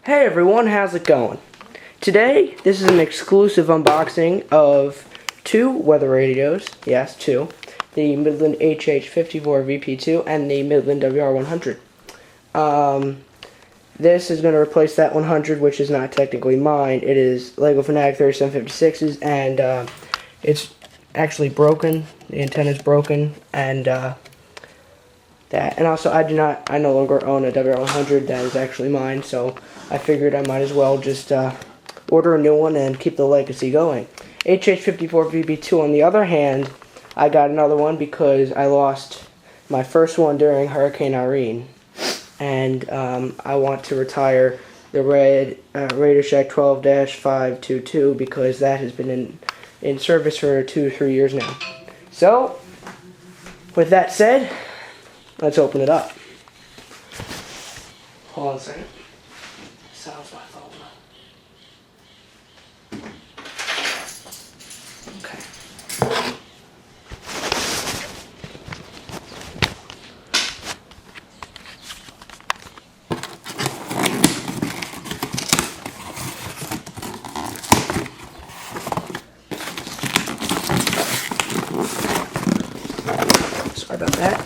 Hey everyone, how's it going? Today, this is an exclusive unboxing of two weather radios. Yes, two. The Midland HH54 VP2 and the Midland WR100. This is going to replace that 100, which is not technically mine. It is Lego Fanatic 3756's, and it's actually broken. The antenna's broken, and also I no longer own a WR100 that is actually mine, so I figured I might as well just order a new one and keep the legacy going. HH54 VP2, on the other hand, I got another one because I lost my first one during Hurricane Irene, and I want to retire the red Radio Shack 12-522 because that has been in service for 2 or 3 years now. So, with that said, let's open it up. Hold on a second. Sounds my phone. Okay. Sorry about that.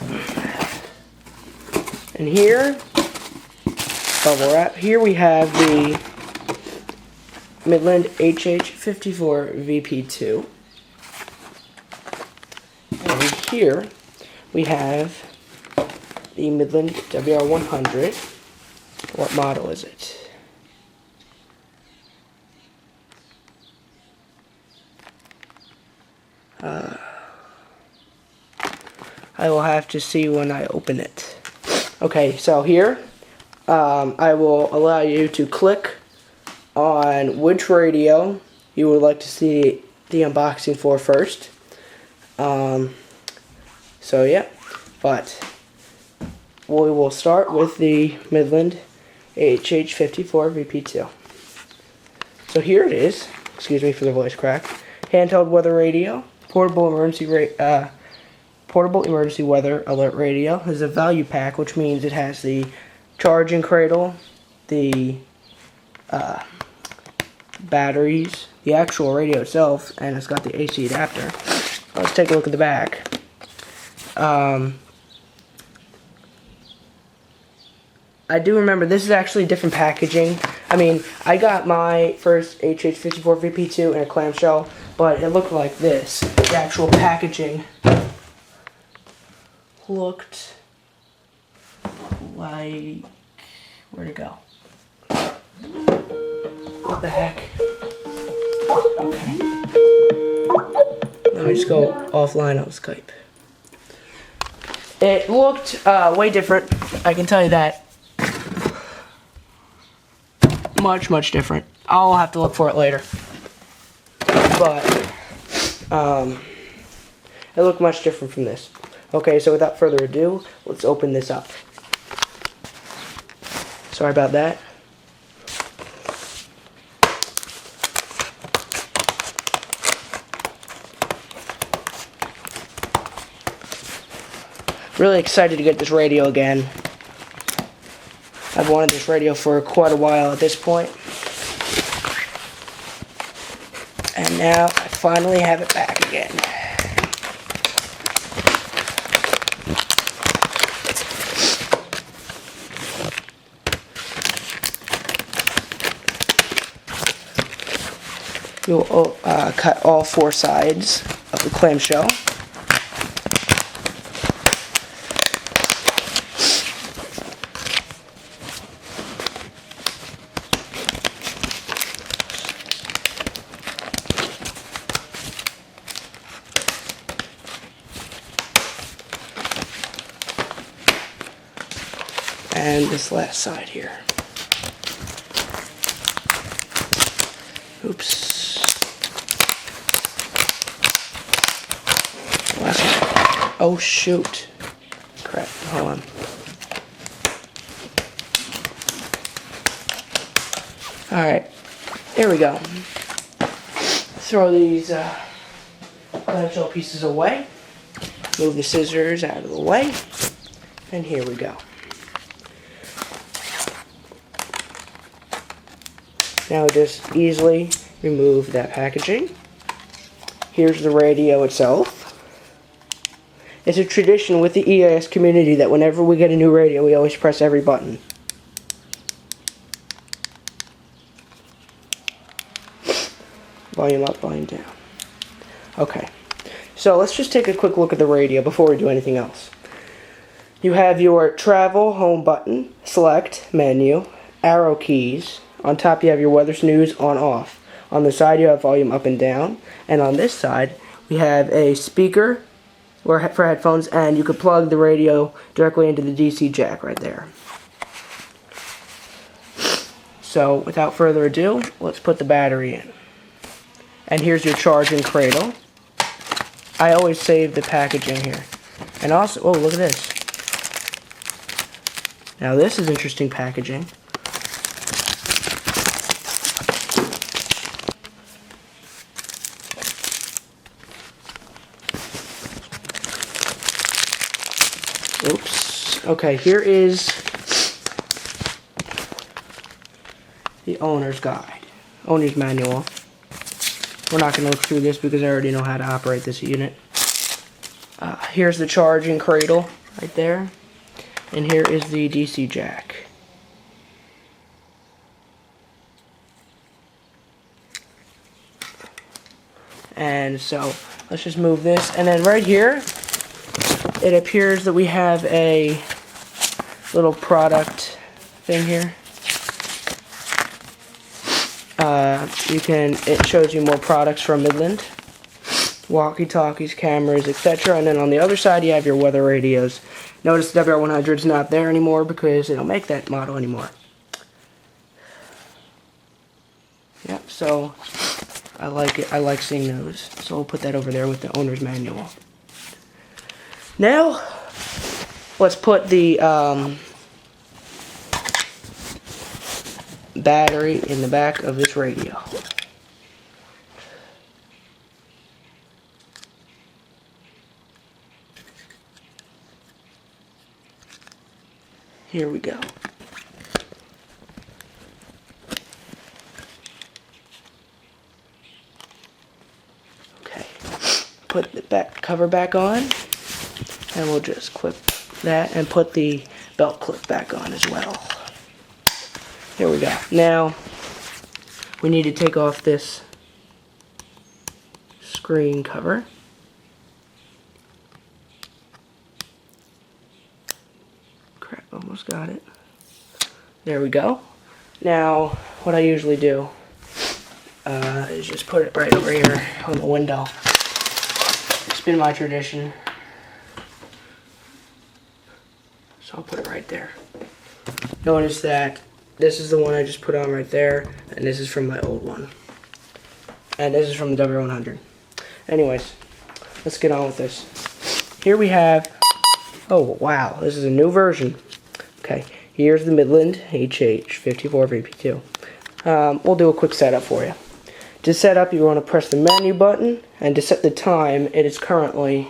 And here, bubble wrap. Here we have the Midland HH54 VP2. And here we have the Midland WR100. What model is it? I will have to see when I open it. Okay, so here, I will allow you to click on which radio you would like to see the unboxing for first. So yeah, but we will start with the Midland HH54 VP2. So here it is. Excuse me for the voice crack. Handheld weather radio, portable emergency weather alert radio. There's a value pack, which means it has the charging cradle, the batteries, the actual radio itself, and it's got the AC adapter. Let's take a look at the back. I do remember this is actually different packaging. I mean, I got my first HH54 VP2 in a clamshell, but it looked like this. The actual packaging looked like... Where'd it go? What the heck? Okay. Let me just go offline on Skype. It looked way different. I can tell you that. Much different. I'll have to look for it later. But it looked much different from this. Okay, so without further ado, let's open this up. Sorry about that. Really excited to get this radio again. I've wanted this radio for quite a while at this point. And now I finally have it back again. You'll cut all 4 sides of the clamshell. And this last side here. Oops. Oh shoot. Crap, hold on. Alright, there we go. Throw these clamshell pieces away. Move the scissors out of the way. And here we go. Now just easily remove that packaging. Here's the radio itself. It's a tradition with the EAS community that whenever we get a new radio, we always press every button. Volume up, volume down. Okay, so let's just take a quick look at the radio before we do anything else. You have your travel home button, select, menu, arrow keys. On top you have your weather snooze on off. On the side you have volume up and down. And on this side we have a speaker for headphones, and you could plug the radio directly into the DC jack right there. So without further ado, let's put the battery in. And here's your charging cradle. I always save the packaging here. And also, oh, look at this. Now this is interesting packaging. Oops. Okay, here is the owner's guide, owner's manual. We're not going to look through this because I already know how to operate this unit. Here's the charging cradle right there, and here is the DC jack. And so let's just move this, and then right here it appears that we have a little product thing here. It shows you more products from Midland. Walkie-talkies, cameras, etc. And then on the other side you have your weather radios. Notice the WR100 is not there anymore because they don't make that model anymore. Yep, so I like it. I like seeing those. So we'll put that over there with the owner's manual. Now, let's put the battery in the back of this radio. Here we go. Okay, put the back cover back on, and we'll just clip that and put the belt clip back on as well. Here we go. Now, we need to take off this screen cover. Crap, almost got it. There we go. Now, what I usually do is just put it right over here on the window. It's been my tradition. So I'll put it right there. Notice that this is the one I just put on right there, and this is from my old one. And this is from the WR100. Anyways, let's get on with this. Here we have, oh wow, this is a new version. Okay, here's the Midland HH54VP2. We'll do a quick setup for you. To set up, you want to press the menu button, and to set the time, it is currently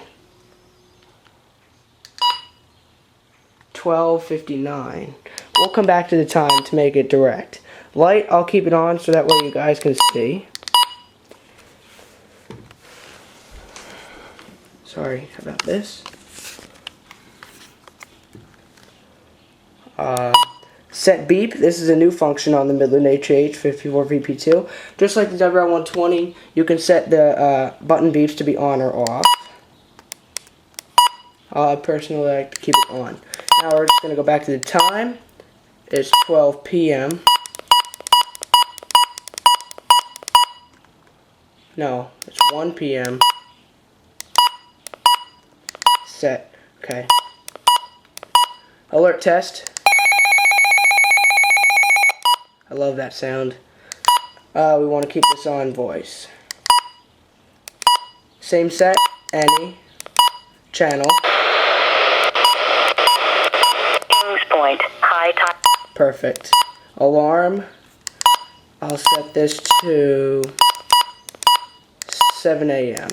12:59. We'll come back to the time to make it direct. Light, I'll keep it on so that way you guys can see. Sorry about this. Set beep. This is a new function on the Midland HH54 VP2. Just like the WR120, you can set the button beeps to be on or off. I personally like to keep it on. Now we're just going to go back to the time. It's 12 p.m. No, it's 1 p.m. Set. Okay. Alert test. I love that sound. We want to keep this on voice. Same set, any channel. Point, high top. Perfect. Alarm. I'll set this to 7 a.m.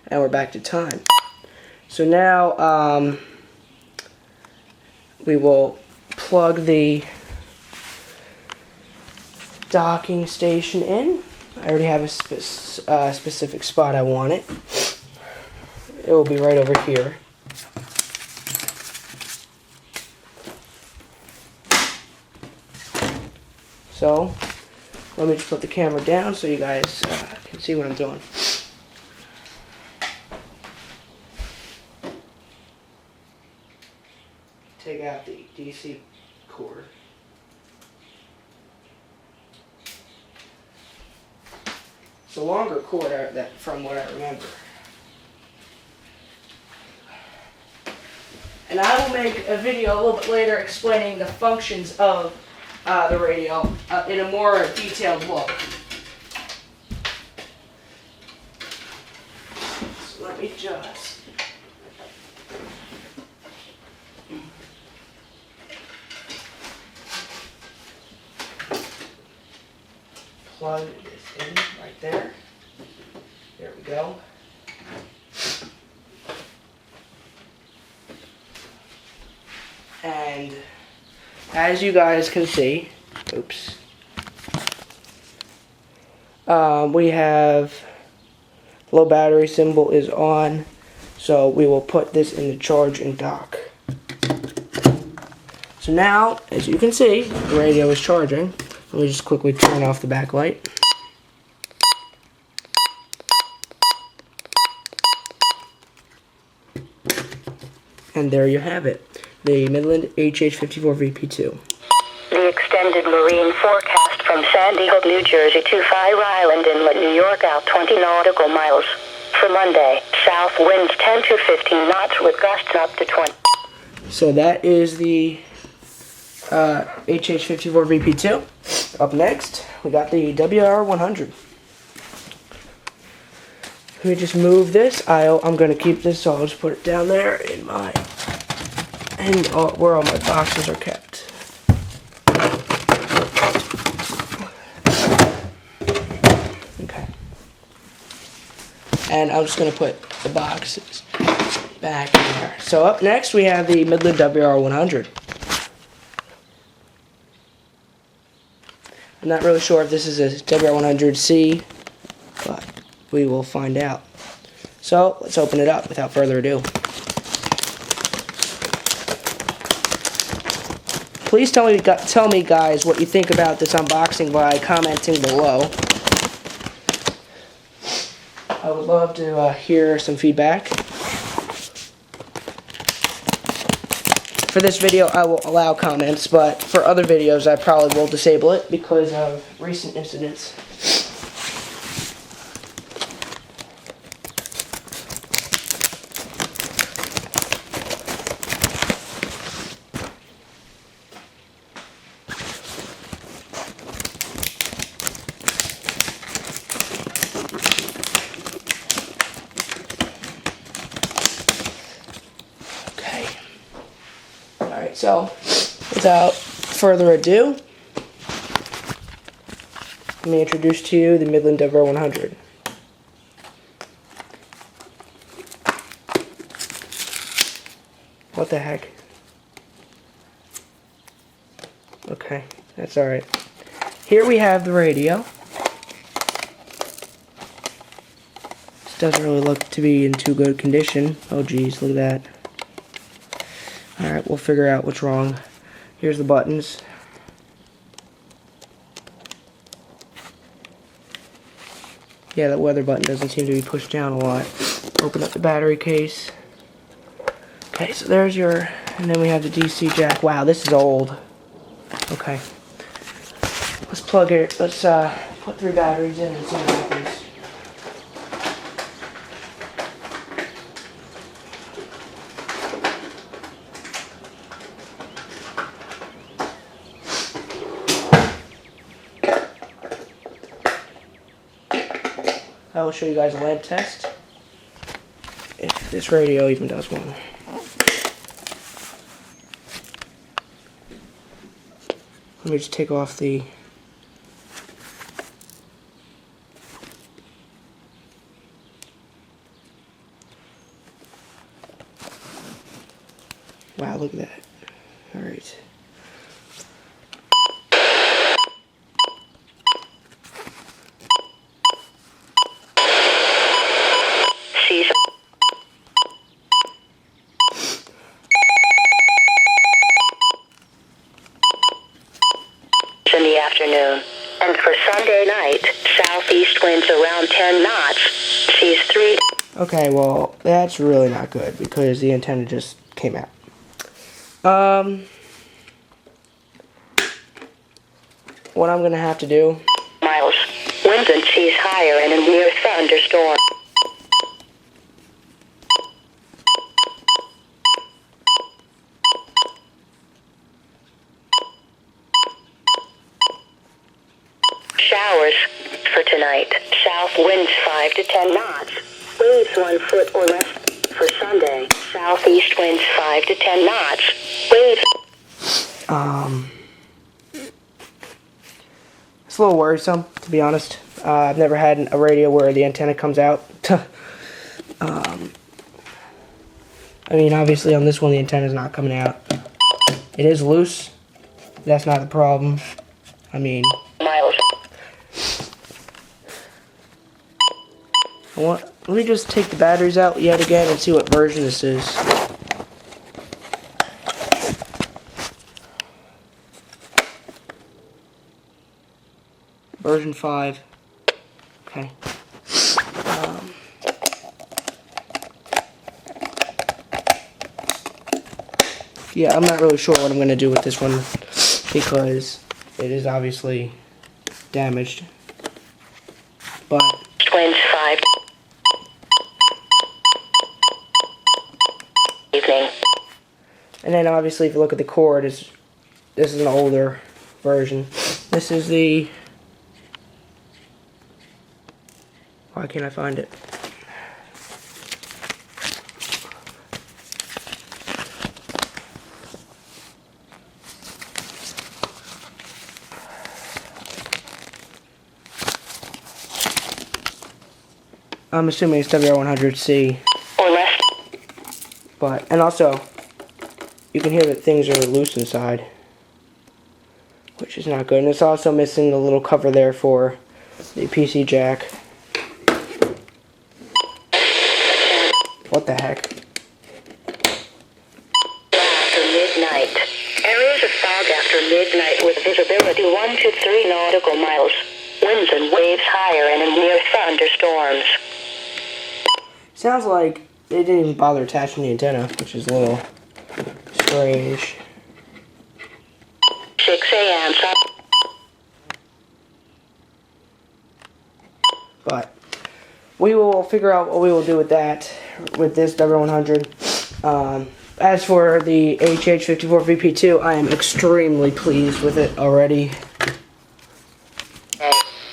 And we're back to time. So now we will plug the docking station in. I already have a specific spot I want it. It will be right over here. So, let me just put the camera down so you guys can see what I'm doing. Take out the DC cord. It's a longer cord from what I remember. And I will make a video a little bit later explaining the functions of the radio in a more detailed look. So let me just plug this in right there. There we go. And as you guys can see, oops, we have low battery symbol is on, so we will put this in the charge and dock. So now, as you can see, the radio is charging. Let me just quickly turn off the backlight. And there you have it, the Midland HH54 VP2. The extended marine forecast from Sandy Hook, New Jersey to Fire Island Inlet, New York out 20 nautical miles. For Monday, south winds 10 to 15 knots with gusts up to 20. So that is the HH54 VP2. Up next, we got the WR100. Let me just move this. I'm going to keep this, so I'll just put it down there in my, and where all my boxes are kept. Okay. And I'm just going to put the boxes back in there. So up next, we have the Midland WR100. I'm not really sure if this is a WR100C, but we will find out. So let's open it up without further ado. Please tell me guys what you think about this unboxing by commenting below. I would love to hear some feedback. For this video, I will allow comments, but for other videos, I probably will disable it because of recent incidents. Alright, so without further ado, let me introduce to you the Midland WR-100. What the heck? Okay, that's alright. Here we have the radio. This doesn't really look to be in too good condition. Oh geez, look at that. Alright, we'll figure out what's wrong. Here's the buttons. Yeah, that weather button doesn't seem to be pushed down a lot. Open up the battery case. Okay, so there's your, and then we have the DC jack. Wow, this is old. Okay. Let's plug it, let's put 3 batteries in and see what happens. I will show you guys a lab test, if this radio even does one. Let me just take off the wow, look at that. Alright. afternoon. And for Sunday night, southeast winds around 10 knots. Seas 3. Okay, well, that's really not good because the antenna just came out. What I'm gonna have to do. Miles. Winds and seas higher and a near thunderstorm. Showers for tonight. South winds 5 to 10 knots. Waves 1 foot or less. For Sunday, southeast winds 5 to 10 knots. Waves. It's a little worrisome, to be honest. I've never had a radio where the antenna comes out. I mean, obviously on this one the antenna's not coming out. It is loose. That's not the problem. I mean, Miles. let me just take the batteries out yet again and see what version this is. Version 5. Okay. Yeah, I'm not really sure what I'm going to do with this one because it is obviously damaged. But Winds 5. Evening. and then obviously if you look at the cord, this is an older version. This is the, why can't I find it? I'm assuming it's WR100C. Or less. But, and also, you can hear that things are loose inside, which is not good. And it's also missing the little cover there for the PC jack. What the heck? After midnight. Areas of fog after midnight with visibility 1 to 3 nautical miles. Winds and waves higher and in near thunderstorms. Sounds like they didn't even bother attaching the antenna, which is a little strange. 6 a.m. But we will figure out what we will do with that, with this WR100. As for the HH54 VP2, I am extremely pleased with it already.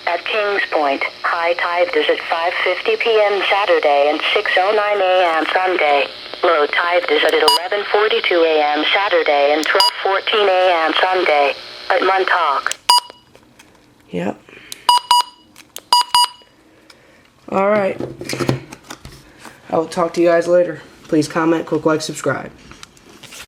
At Kings Point, high tide is at 5:50 p.m. Saturday and 6:09 a.m. Sunday. Low tide is at 11:42 a.m. Saturday and 12:14 a.m. Sunday at Montauk. Yep. Alright. I will talk to you guys later. Please comment, click like, subscribe.